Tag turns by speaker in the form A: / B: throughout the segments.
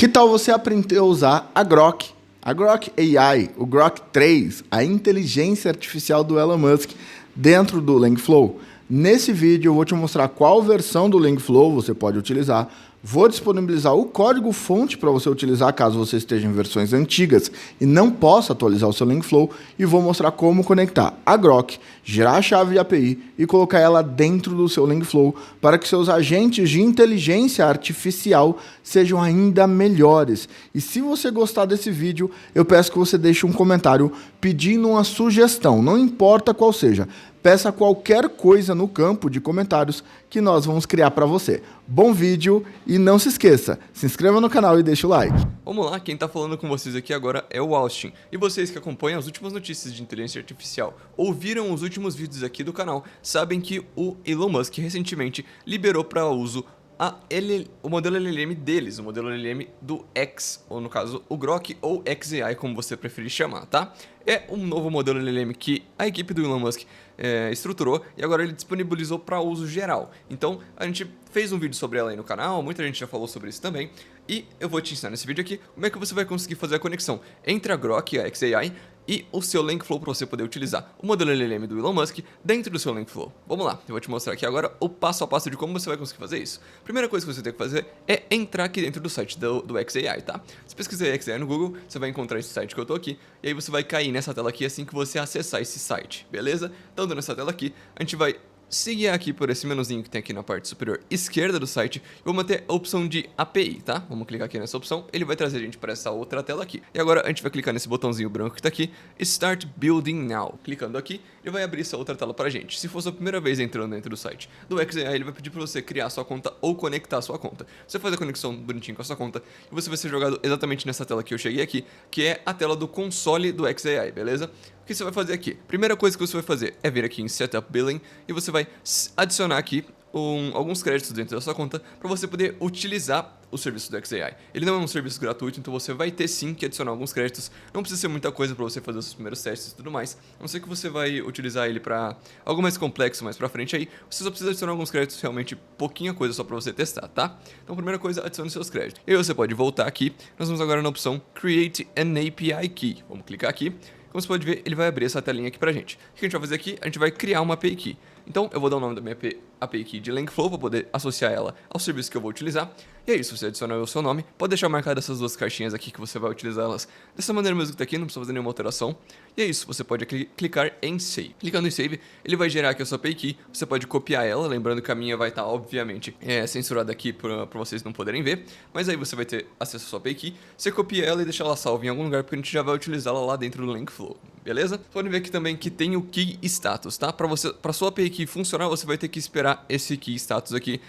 A: Que tal você aprender a usar a Grok AI, o Grok 3, a inteligência artificial do Elon Musk, dentro do LangFlow? Nesse vídeo eu vou te mostrar qual versão do LangFlow você pode utilizar. Vou disponibilizar o código-fonte para você utilizar caso você esteja em versões antigas e não possa atualizar o seu LangFlow, e vou mostrar como conectar a Grok, gerar a chave de API e colocar ela dentro do seu LangFlow para que seus agentes de inteligência artificial sejam ainda melhores. E se você gostar desse vídeo, eu peço que você deixe um comentário pedindo uma sugestão, não importa qual seja. Peça qualquer coisa no campo de comentários que nós vamos criar para você. Bom vídeo e não se esqueça, se inscreva no canal e deixa o like.
B: Vamos lá, quem tá falando com vocês aqui agora é o Austin. E vocês que acompanham as últimas notícias de inteligência artificial, ouviram os últimos vídeos aqui do canal, sabem que o Elon Musk recentemente liberou para uso o modelo LLM deles, o modelo LLM do X, ou no caso o Grok ou XAI, como você preferir chamar, tá? É um novo modelo LLM que a equipe do Elon Musk estruturou e agora ele disponibilizou para uso geral. Então a gente fez um vídeo sobre ela aí no canal, muita gente já falou sobre isso também, e eu vou te ensinar nesse vídeo aqui como é que você vai conseguir fazer a conexão entre a Grok e a XAI e o seu LangFlow para você poder utilizar o modelo LLM do Elon Musk dentro do seu LangFlow. Vamos lá, eu vou te mostrar aqui agora o passo a passo de como você vai conseguir fazer isso. Primeira coisa que você tem que fazer é entrar aqui dentro do site do XAI, tá? Se pesquisar XAI no Google, você vai encontrar esse site que eu tô aqui, e aí você vai cair nessa tela aqui assim que você acessar esse site, beleza? Então, nessa tela aqui, a gente vai seguir aqui por esse menuzinho que tem aqui na parte superior esquerda do site, e vamos ter a opção de API, tá? Vamos clicar aqui nessa opção, ele vai trazer a gente para essa outra tela aqui. E agora a gente vai clicar nesse botãozinho branco que tá aqui, Start Building Now. Clicando aqui, ele vai abrir essa outra tela pra gente. Se for sua primeira vez entrando dentro do site do XAI, ele vai pedir para você criar sua conta ou conectar sua conta. Você faz a conexão bonitinho com a sua conta e você vai ser jogado exatamente nessa tela que eu cheguei aqui, que é a tela do console do XAI, beleza? O que você vai fazer aqui? Primeira coisa que você vai fazer é vir aqui em Setup Billing e você vai adicionar aqui alguns créditos dentro da sua conta para você poder utilizar o serviço do XAI. Ele não é um serviço gratuito, então você vai ter sim que adicionar alguns créditos. Não precisa ser muita coisa para você fazer os primeiros testes e tudo mais. A não ser que você vai utilizar ele para algo mais complexo mais para frente aí, você só precisa adicionar alguns créditos, realmente pouquinha coisa só para você testar, tá? Então, primeira coisa, adicione seus créditos. E aí você pode voltar aqui. Nós vamos agora na opção Create an API Key. Vamos clicar aqui. Como você pode ver, ele vai abrir essa telinha aqui pra gente. O que a gente vai fazer aqui? A gente vai criar uma API Key. Então, eu vou dar o nome da minha API Key de LangFlow para poder associar ela ao serviço que eu vou utilizar. E é isso, você adiciona o seu nome, pode deixar marcado essas duas caixinhas aqui que você vai utilizar elas dessa maneira mesmo que tá aqui, não precisa fazer nenhuma alteração. E é isso, você pode clicar em Save. Clicando em Save, ele vai gerar aqui a sua API Key, você pode copiar ela, lembrando que a minha vai estar, obviamente, censurada aqui para vocês não poderem ver, mas aí você vai ter acesso à sua API Key, você copia ela e deixa ela salva em algum lugar, porque a gente já vai utilizá-la lá dentro do LangFlow, beleza? Podem ver aqui também que tem o Key Status, tá? Para sua API Key funcionar, você vai ter que esperar esse Key Status aqui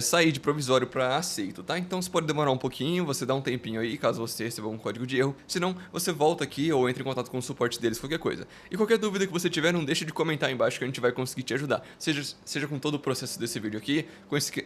B: sair de provisório para aceito, tá? Então isso pode demorar um pouquinho, você dá um tempinho aí, caso você receba um código de erro. Se não, você volta aqui ou entra em contato com o suporte deles, qualquer coisa. E qualquer dúvida que você tiver, não deixe de comentar aí embaixo que a gente vai conseguir te ajudar. Seja com todo o processo desse vídeo aqui,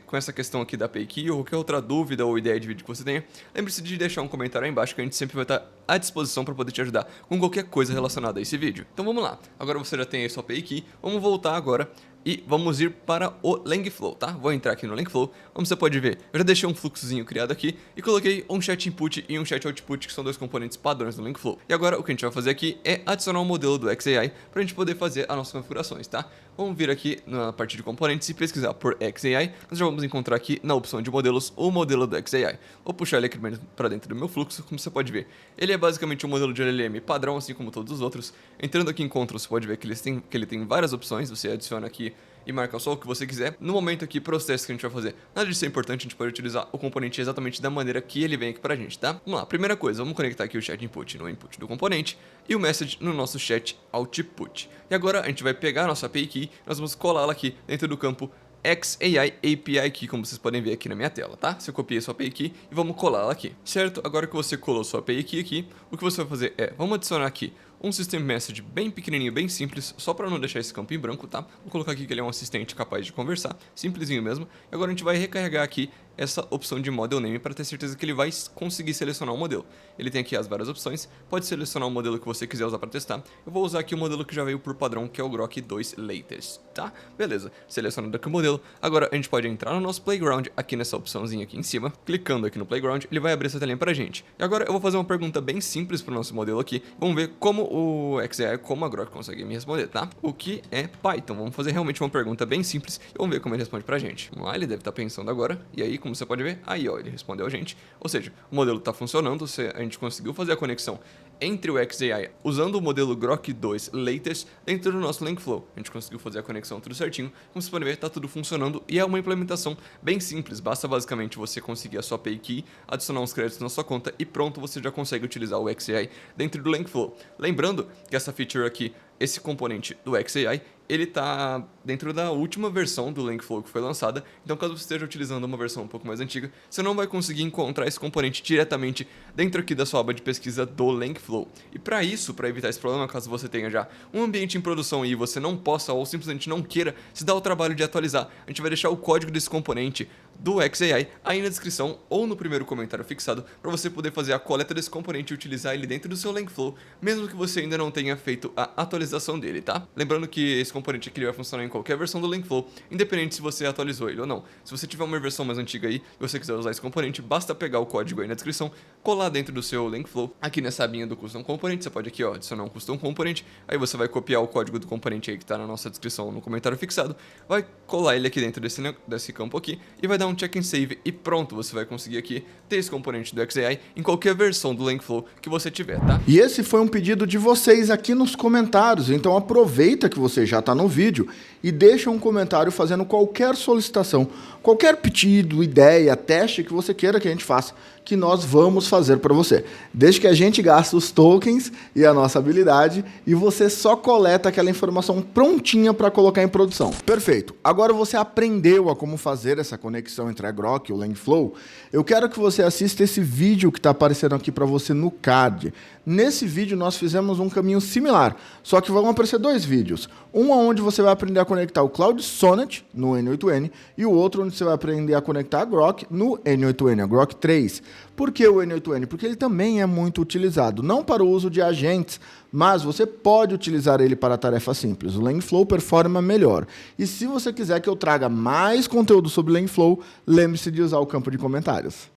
B: com essa questão aqui da API Key, ou qualquer outra dúvida ou ideia de vídeo que você tenha, lembre-se de deixar um comentário aí embaixo que a gente sempre vai estar à disposição para poder te ajudar com qualquer coisa relacionada a esse vídeo. Então vamos lá, agora você já tem aí sua API Key, vamos voltar agora e vamos ir para o LangFlow, tá? Vou entrar aqui no LangFlow, como você pode ver, eu já deixei um fluxozinho criado aqui e coloquei um chat input e um chat output, que são dois componentes padrões do LangFlow. E agora o que a gente vai fazer aqui é adicionar um modelo do XAI para a gente poder fazer as nossas configurações, tá? Vamos vir aqui na parte de componentes e pesquisar por XAI, nós já vamos encontrar aqui na opção de modelos o modelo do XAI. Vou puxar ele aqui para dentro do meu fluxo, como você pode ver. Ele é basicamente um modelo de LLM padrão, assim como todos os outros. Entrando aqui em Control, você pode ver que ele tem várias opções, você adiciona aqui e marca só o que você quiser. No momento aqui, para os testes que a gente vai fazer, nada disso é importante, a gente pode utilizar o componente exatamente da maneira que ele vem aqui pra gente, tá? Vamos lá, primeira coisa, vamos conectar aqui o chat input no input do componente e o message no nosso chat output. E agora a gente vai pegar a nossa API Key, nós vamos colá-la aqui dentro do campo XAI API Key, como vocês podem ver aqui na minha tela, tá? Você copia sua API Key e vamos colá-la aqui, certo? Agora que você colou sua API Key aqui, o que você vai fazer é, vamos adicionar aqui um System Message bem pequenininho, bem simples, só para não deixar esse campo em branco, tá? Vou colocar aqui que ele é um assistente capaz de conversar, simplesinho mesmo. E agora a gente vai recarregar aqui essa opção de Model Name para ter certeza que ele vai conseguir selecionar o modelo. Ele tem aqui as várias opções, pode selecionar o modelo que você quiser usar para testar. Eu vou usar aqui o modelo que já veio por padrão, que é o Grok 2 Latest, tá? Beleza, selecionando aqui o modelo. Agora a gente pode entrar no nosso Playground, aqui nessa opçãozinha aqui em cima. Clicando aqui no Playground, ele vai abrir essa telinha pra gente. E agora eu vou fazer uma pergunta bem simples pro nosso modelo aqui. Vamos ver como o XAI, como a Grok consegue me responder, tá? O que é Python? Vamos fazer realmente uma pergunta bem simples e vamos ver como ele responde pra gente. Vamos lá, ele deve estar pensando agora. E aí, como você pode ver, aí ó, ele respondeu a gente. Ou seja, o modelo está funcionando, a gente conseguiu fazer a conexão entre o XAI usando o modelo Grok 2 Latest dentro do nosso Langflow. A gente conseguiu fazer a conexão tudo certinho. Como você pode ver, está tudo funcionando e é uma implementação bem simples. Basta basicamente você conseguir a sua API Key, adicionar uns créditos na sua conta e pronto, você já consegue utilizar o XAI dentro do Langflow. Lembrando que essa feature aqui, esse componente do XAI, ele está dentro da última versão do Langflow que foi lançada, então caso você esteja utilizando uma versão um pouco mais antiga, você não vai conseguir encontrar esse componente diretamente dentro aqui da sua aba de pesquisa do Langflow. E para isso, para evitar esse problema, caso você tenha já um ambiente em produção e você não possa ou simplesmente não queira se dar o trabalho de atualizar, a gente vai deixar o código desse componente do XAI aí na descrição ou no primeiro comentário fixado para você poder fazer a coleta desse componente e utilizar ele dentro do seu Langflow, mesmo que você ainda não tenha feito a atualização dele, tá? Lembrando que esse componente aqui vai funcionar em qualquer versão do Langflow, independente se você atualizou ele ou não. Se você tiver uma versão mais antiga aí e você quiser usar esse componente, basta pegar o código aí na descrição, colar dentro do seu Langflow, aqui nessa abinha do Custom Component, você pode aqui ó, adicionar um Custom Component, aí você vai copiar o código do componente aí que está na nossa descrição no comentário fixado, vai colar ele aqui dentro desse campo aqui e vai dar um check and save e pronto, você vai conseguir aqui ter esse componente do XAI em qualquer versão do Langflow que você tiver, tá?
A: E esse foi um pedido de vocês aqui nos comentários, então aproveita que você já está no vídeo e deixa um comentário fazendo qualquer solicitação, qualquer pedido, ideia, teste que você queira que a gente faça, que nós vamos fazer para você. Desde que a gente gaste os tokens e a nossa habilidade e você só coleta aquela informação prontinha para colocar em produção. Perfeito. Agora você aprendeu a como fazer essa conexão entre a Grok e o Langflow. Eu quero que você assista esse vídeo que está aparecendo aqui para você no card. Nesse vídeo nós fizemos um caminho similar, só que vão aparecer dois vídeos. Um onde você vai aprender a conectar o Cloud Sonnet no N8N e o outro onde você vai aprender a conectar a Grok no N8N, a Grok 3. Por que o N8N? Porque ele também é muito utilizado, não para o uso de agentes, mas você pode utilizar ele para tarefas simples. O Langflow performa melhor. E se você quiser que eu traga mais conteúdo sobre Langflow, lembre-se de usar o campo de comentários.